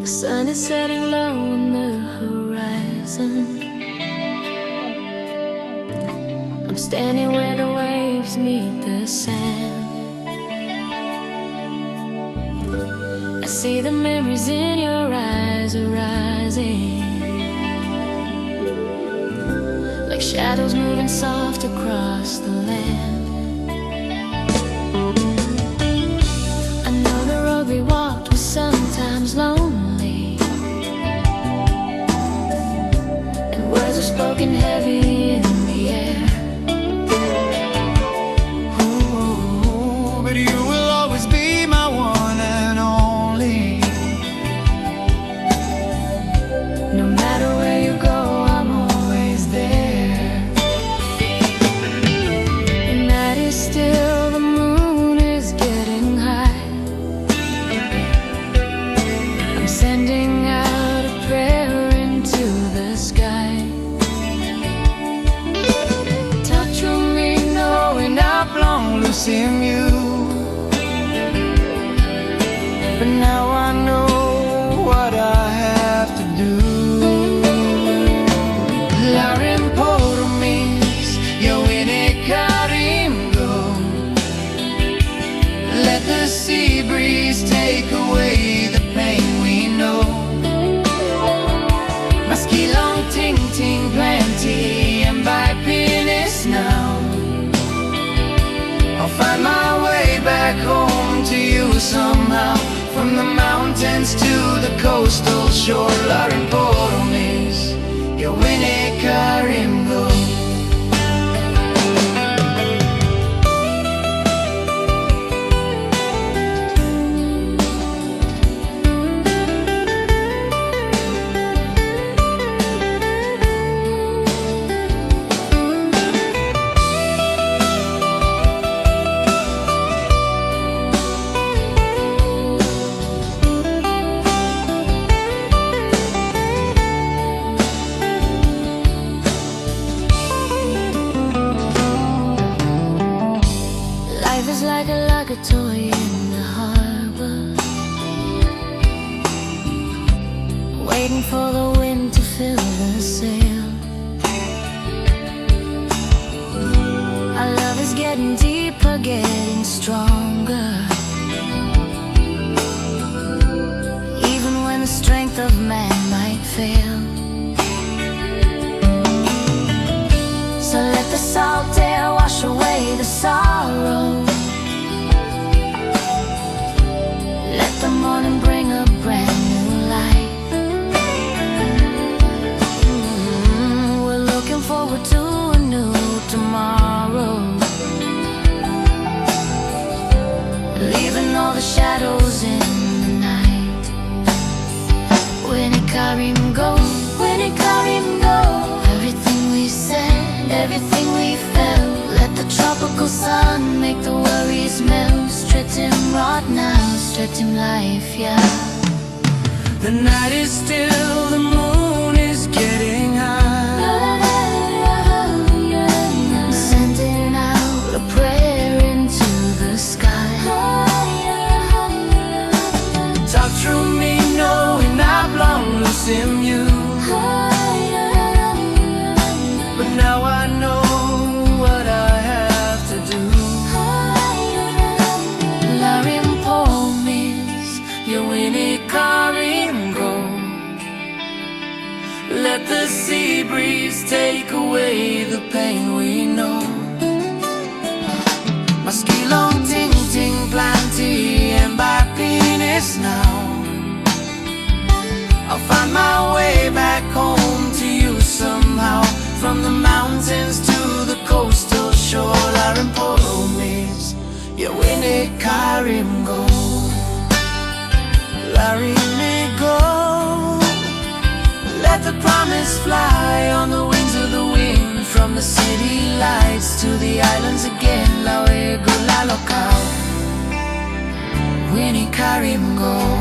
The sun is setting low on the horizon. I'm standing where the waves meet the sand. I see the memories in your eyes are rising, like shadows moving soft across the land. I know the road we walked was sometimes lonely, and words are spoken heavy in the air. Ooh, but you will always be my one and only. No matter where you go, I'm always there. The night is still, the moon is getting high. I'm sending out a prayer into the sky. Touch on me knowing I've long losing you, but now I know what I have to do. Larim, Poromis, DE.Y.EX, Karim, go. Let the sea breeze take away the pain we know. Maski long ting ting plenty and by penis now. I'll find my way back home to you somehow, from the mountains to the coastal shore. Larim, Poromis, DE.Y.EX, Karim, go. Life is like a lagatoi in the harbor, waiting for the wind to fill the sail. Our love is getting deeper, getting stronger, even when the strength of man might fail. So let the salt air wash away the sorrow. Let the morning bring a brand new light. We're looking forward to a new tomorrow, leaving all the shadows in the night. When it Karim go, when it Karim go, everything we said, everything we felt, let the tropical sun make the worries melt. Stretch him right now, stretch him life, yeah. The night is still, the moon is getting high. Sending out a prayer into the sky. Talk through me knowing I've long losing you, but now I know what I have to do. Larim, Poromis, DE.Y.EX, Karim, go. Let the sea breeze take away the pain we know. Maski long ting ting plenty and by penis now. I'll find my way back home to you somehow, from the mountains to the coastal shore. Larim, Poromis, DE.Y.EX, Karim, go. Larim, go. Let the promise fly on the wings of the wind, from the city lights to the islands again. La Karim, go.